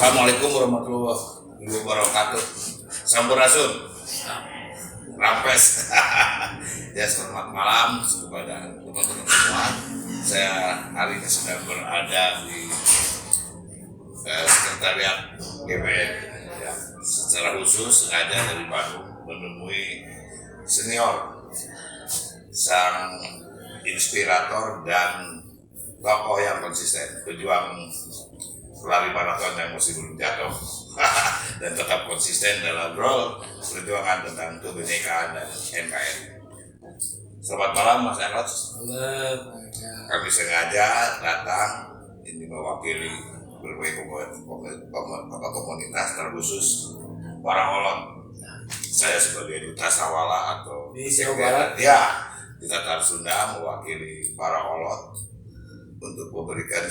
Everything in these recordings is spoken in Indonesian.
Assalamualaikum warahmatullahi wabarakatuh. Sampurasun, Rampes. Ya, selamat malam kepada teman-teman semua. Saya hari ini sedang berada di sekretariat GPN. Ya, secara khusus sengaja dari Bandung menemui senior, sang inspirator dan tokoh yang konsisten, pejuang pelari maraton yang masih belum jatuh dan tetap konsisten dalam role perjuangan tentang kebinekaan dan NKRI. Selamat malam Mas Eros. Kami sengaja datang ini mewakili berbagai komunitas terkhusus para olon. Saya sebagai duta Sawala atau di Jawa Barat ya di Tatar Sunda mewakili para olon untuk memberikan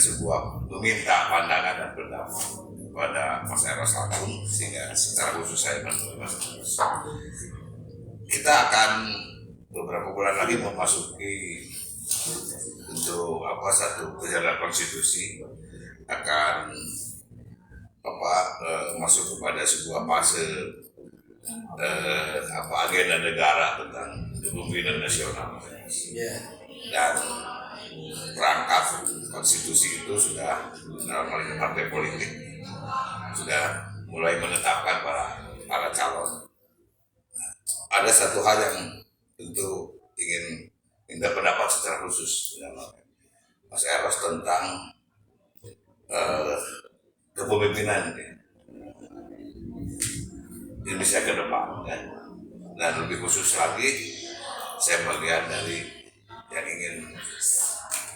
meminta pandangan dan pendapat kepada Mas Eros langsung, sehingga secara khusus saya menemui Mas Eros. Kita akan beberapa bulan lagi memasuki untuk satu perjalanan konstitusi, akan masuk kepada sebuah fase agenda negara tentang kepemimpinan nasional. Dan perangkat konstitusi itu sudah dalam hal ini partai politik sudah mulai menetapkan para calon. Ada satu hal yang tentu ingin minta pendapat secara khusus dengan Mas Eros tentang kepemimpinan Indonesia ke depan, dan lebih khusus lagi saya bagian dari yang ingin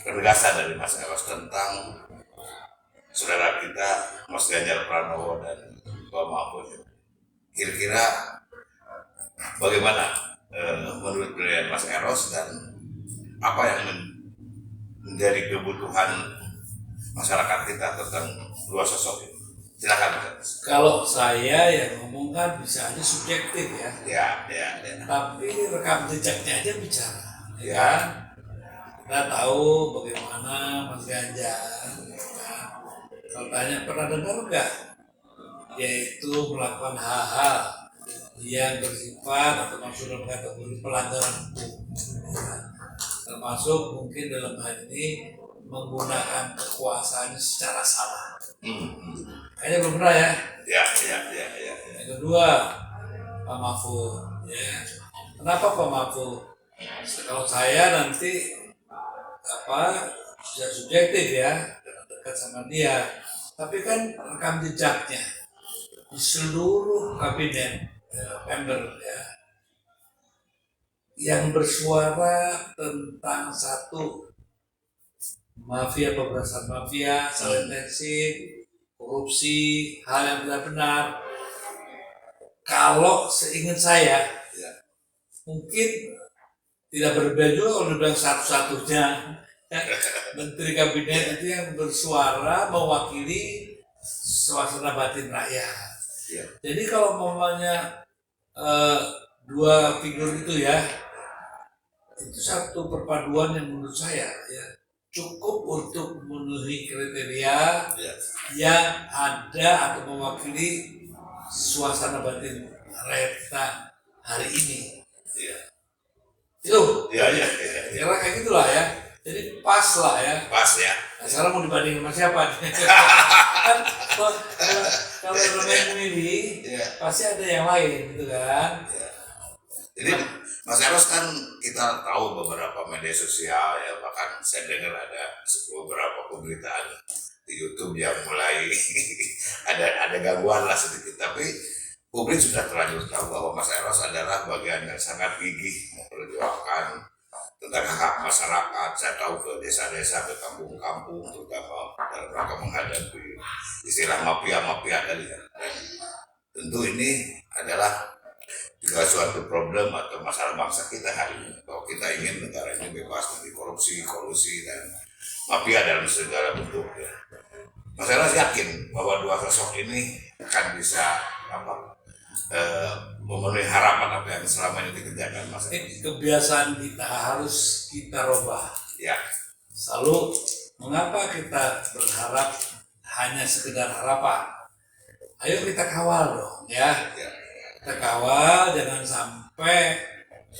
penegasan dari Mas Eros tentang saudara kita Mas Ganjar Pranowo dan Pak Mahfud. Kira-kira bagaimana menurut penilaian Mas Eros dan apa yang menjadi kebutuhan masyarakat kita tentang dua sosok ini? Silakan Mas. Kalau saya yang ngomong kan bisa aja subjektif ya. Ya. Tapi rekam jejaknya aja bicara. Ya. Kita tahu bagaimana Mas Ganjar. Kalau tanya pernah dengar nggak? Yaitu melakukan hal-hal yang bersifat atau masuk dalam kategori pelanggaran hukum. Termasuk mungkin dalam hal ini menggunakan kekuasaannya secara salah. Kayaknya belum pernah ya. Ya. Yang kedua, Pak Mahfud. Ya. Kenapa Pak Mahfud? Kalau saya nanti bisa subjektif ya, dekat sama dia. Tapi kan rekam jejaknya di seluruh kabinet member ya, yang bersuara tentang satu mafia, pemberantasan mafia, saling tensi, korupsi, hal yang tidak benar. Kalau seingat saya, mungkin tidak berbeda juga kalau dibilang satu-satunya menteri kabinet itu yang bersuara mewakili suasana batin rakyat. Jadi kalau umpamanya dua figur itu ya, itu satu perpaduan yang menurut saya ya cukup untuk memenuhi kriteria yang ada atau mewakili suasana batin rakyat kita hari ini. Itu kira kayak gitulah ya. Jadi pas lah ya. Pas ya. Nah, sekarang mau dibandingin sama siapa? Kan kalau yang memilih pasti ada yang lain gitu kan. Jadi Mas Eros kan kita tahu beberapa media sosial ya, bahkan saya dengar ada beberapa pemberitaan di YouTube yang mulai ada gangguan lah sedikit, tapi publik sudah terlanjur tahu bahwa Mas Eros adalah bagian yang sangat gigih memperjuangkan tentang hak masyarakat. Saya tahu ke desa-desa, ke kampung-kampung, terutama dalam rangka menghadapi istilah mafia-mafia tadi. Dan tentu ini adalah juga suatu problem atau masalah bangsa kita hari ini, bahwa kita ingin negara ini bebas dari korupsi, kolusi, dan mafia dalam segala bentuk. Mas Eros yakin bahwa dua sosok ini akan bisa memenuhi harapan apa yang selama ini dikerjakan Mas Eros? Kebiasaan kita harus kita rubah. Ya. Selalu mengapa kita berharap hanya sekedar harapan? ayo kita kawal dong ya. Ya. Kita kawal, jangan sampai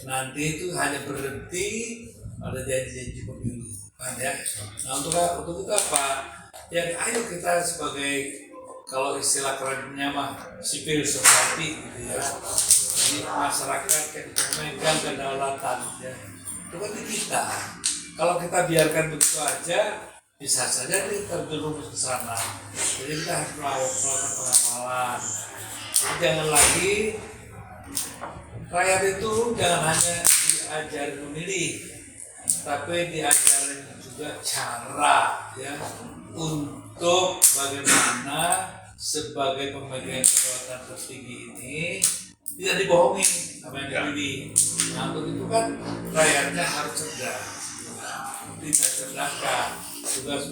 nanti itu hanya berhenti pada janji-janji pemilu kan ya. Nah untuk itu apa? Ya ayo kita sebagai, kalau istilah kerennya mah civil society gitu ya. Jadi masyarakat yang memegang kedaulatan ya. Itu kan di kita. Kalau kita biarkan begitu aja, bisa saja dia terjerumus ke sana. Jadi kita harus melakukan pengawalan. Jadi jangan lagi rakyat itu jangan hanya diajari memilih, tapi diajarin juga cara ya untuk bagaimana sebagai pemegang kekuatan tertinggi ini tidak dibohongi sama yang dipilih. Nah untuk itu kan rakyatnya harus cerdas, tidak cerdaskan. Tugas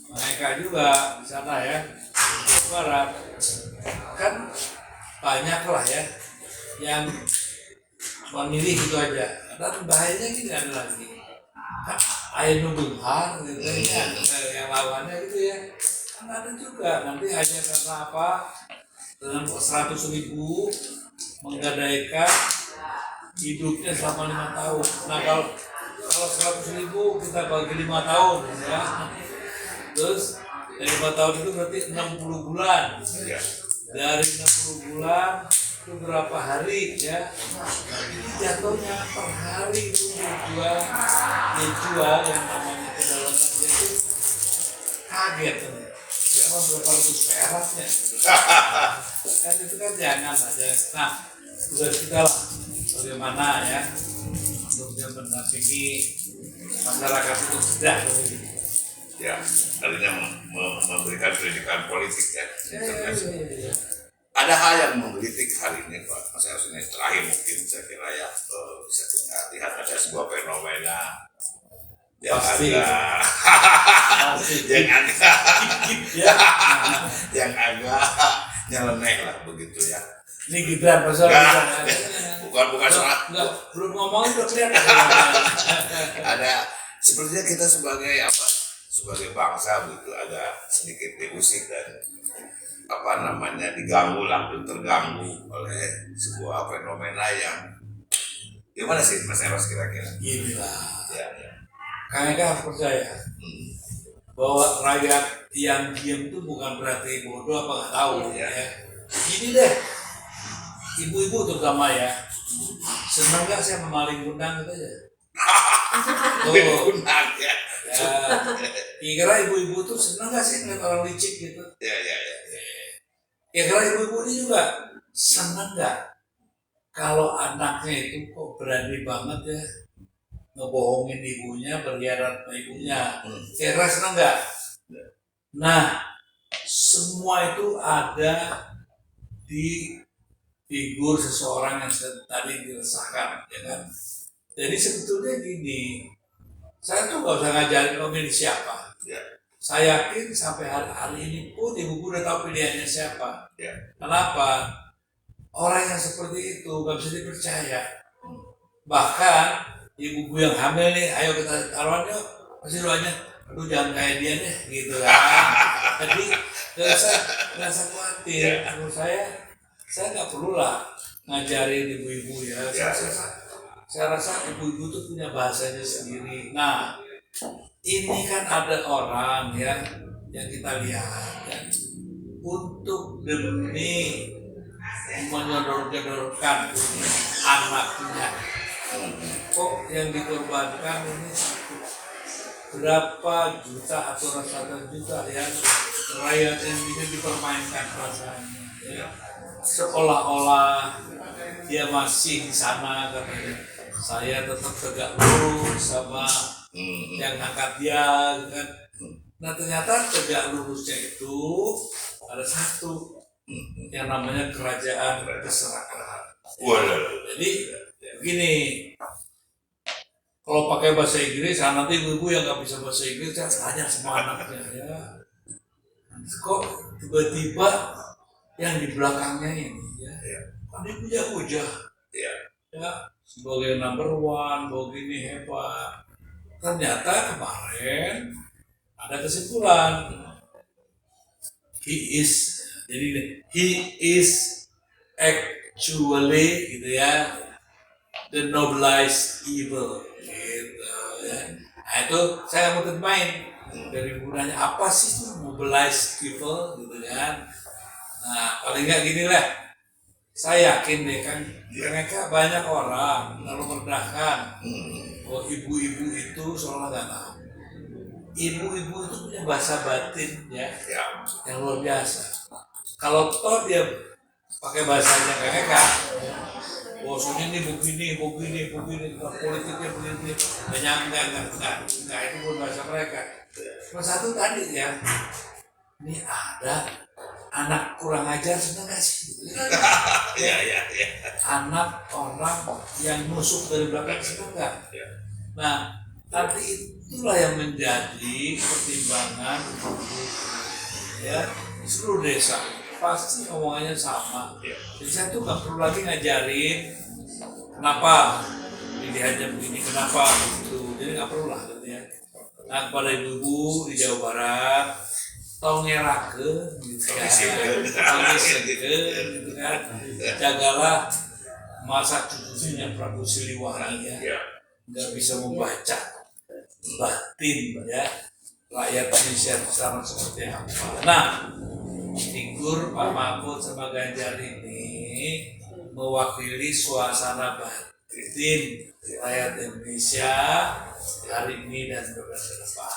mereka juga di sana ya, di Barat kan banyak lah ya yang memilih itu aja. Dan bahayanya gini ada lagi, ayo nuduhan gitu ya, yang lawannya gitu ya. Kan ada juga nanti hanya karena apa, dengan 100.000 menggadaikan hidupnya selama 5 tahun. Nah kalau 100.000 kita bagi 5 tahun ya, terus dari 5 tahun itu berarti 60 bulan. Dari 60 bulan itu berapa hari ya? Ini jatuhnya per hari itu dijual yang namanya kedaulatan dia itu kaget tuh. Siapa berapa ratus peraknya? Kan itu kan jangan aja. Nah, tugas kita lah bagaimana ya untuk mendampingi masyarakat itu tidak Ya, artinya memberikan pendidikan politik ya. ya. Ada hal yang menggelitik hari ini Pak Mas Eros, ini terakhir mungkin saya kira ya, bisa kita lihat ada sebuah fenomena yang Pasti. yang agak nyeleneh lah begitu ya. Ini Gibran pasal bukan salah. Belum ngomongin udah kelihatan. Ada sepertinya kita sebagai sebagai bangsa begitu agak sedikit diusik dan diganggu lah, terganggu oleh sebuah fenomena yang gimana sih Mas Eros kira-kira? Gini lah. Ya. Kayaknya harus percaya bahwa rakyat yang diam itu bukan berarti bodoh apa nggak tahu ya. Gini deh, ibu-ibu terutama ya, senang nggak saya memaling undang gitu aja. Undang ya. Kira ibu-ibu tuh senang nggak sih ngeliat orang licik gitu? Ya. Kira ibu-ibu ini juga senang nggak kalau anaknya itu kok berani banget ya ngebohongin ibunya, berkhianat sama ibunya. Kira senang nggak? Nah, semua itu ada di figur seseorang yang tadi diresahkan, ya kan? Jadi sebetulnya gini, saya tuh nggak usah ngajarin memilih siapa. Ya. Saya yakin sampai hari ini pun ibu udah tahu pilihannya siapa. Ya. Kenapa? Orang yang seperti itu nggak bisa dipercaya. Bahkan ibu yang hamil nih, ayo kita taruhan yuk, pasti doanya, aduh jangan kayak dia deh, gitu kan. Jadi nggak usah khawatir. Menurut saya nggak perlu lah ngajarin ibu-ibu ya. Saya rasa ibu-ibu tuh punya bahasanya sendiri. Nah, ini kan ada orang ya yang kita lihat ya, untuk demi menyodorkan anaknya, kok yang dikorbankan ini berapa juta atau ratusan juta ya, rakyat yang ini dipermainkan rasanya ya. Seolah-olah dia masih di sana katanya, saya tetap tegak lurus sama yang angkat dia kan. Nah ternyata tegak lurusnya itu ada satu yang namanya kerajaan keserakahan. Jadi begini, kalau pakai bahasa Inggris, nanti ibu-ibu yang nggak bisa bahasa Inggris saya tanya sama anaknya ya, kok tiba-tiba yang di belakangnya ini ya, kan dipuja-puja ya sebagai number one, begini hebat. Ternyata kemarin ada kesimpulan, he is Jadi he is actually gitu ya, the noblized evil gitu ya. Nah itu saya mau main dari gunanya apa sih itu mobilized evil gitu kan. Nah paling nggak gini lah, saya yakin deh kan mereka banyak orang lalu merendahkan. Oh ibu-ibu itu seolah nggak tahu. Ibu-ibu itu punya bahasa batin ya, yang luar biasa. Kalau toh dia pakai bahasanya mereka, bosnya ini begini, politiknya begini, enggak, itu bukan bahasa mereka. Cuma satu tadi ya, ini ada anak kurang ajar senang gak sih? Iya. Anak orang yang nusuk dari belakang senang gak? Nah, tapi itulah yang menjadi pertimbangan ya di seluruh desa. Pasti omongannya sama. Jadi saya tuh nggak perlu lagi ngajarin kenapa pilihannya begini, kenapa gitu. Jadi nggak perlu lah gitu ya. Nah kepada ibu-ibu di Jawa Barat, tolong ngerakeun gitu kan, gitu kan. Jagalah masa cucunya Prabu Siliwangi ya, nggak bisa membaca batin ya rakyat Indonesia sekarang seperti apa. Nah, figur Pak Mahfud sama Ganjar ini mewakili suasana batin rakyat Indonesia hari ini dan beberapa depan.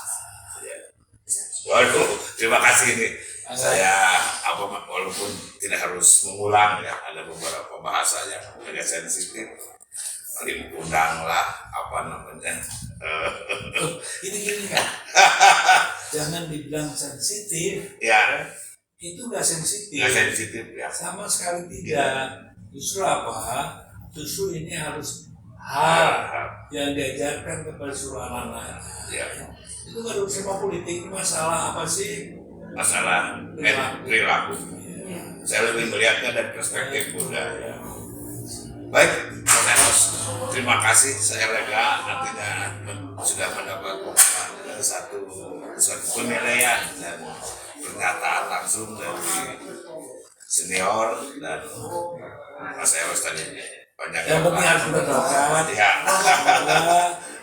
Waduh, terima kasih nih. Saya walaupun tidak harus mengulang ya, ada beberapa bahasa yang agak sensitif. Paling undang lah Ini gini kan, jangan dibilang sensitif. Ya. Itu nggak sensitif. Nggak sensitif ya. Sama sekali tidak. Justru apa? Justru ini harus hal yang diajarkan kepada seluruh anak-anak. Ya. Itu kan urusan politik, masalah apa sih? Masalah perilaku. Saya lebih melihatnya dari perspektif budaya. Baik, Mas Eros, terima kasih. Saya lega artinya sudah mendapat satu penilaian dan pernyataan langsung dari senior dan Mas Eros tadi banyak yang penting harus kita doakan ya.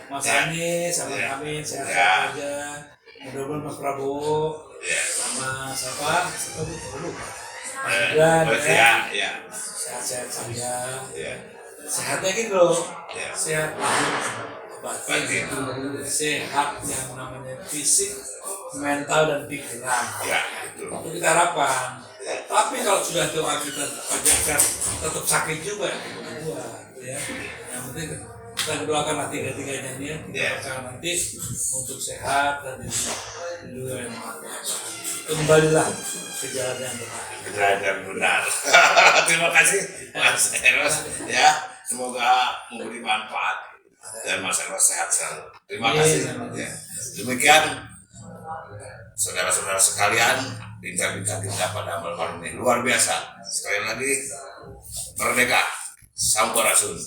Mas Anies sama kami sehat aja, mudah-mudahan Mas Prabowo sama siapa dulu Mas Gibran ya sehat-sehat saja sehatnya gitu loh sehat batin sehat yang namanya fisik, mental dan pikiran itu kita harapkan. Tapi kalau sudah doa kita panjatkan tetap sakit juga ya. Yang penting kita doakan tiga-tiganya ya. Kita nanti untuk sehat dan juga yang kembalilah ke jalan yang benar. Jalan yang benar. Terima kasih Mas Eros ya. Semoga memberi manfaat dan Mas Eros sehat selalu. Terima kasih. Ya. Demikian saudara-saudara sekalian, bincang-bincang kita pada malam ini luar biasa. Sekali lagi, merdeka, sampurasun.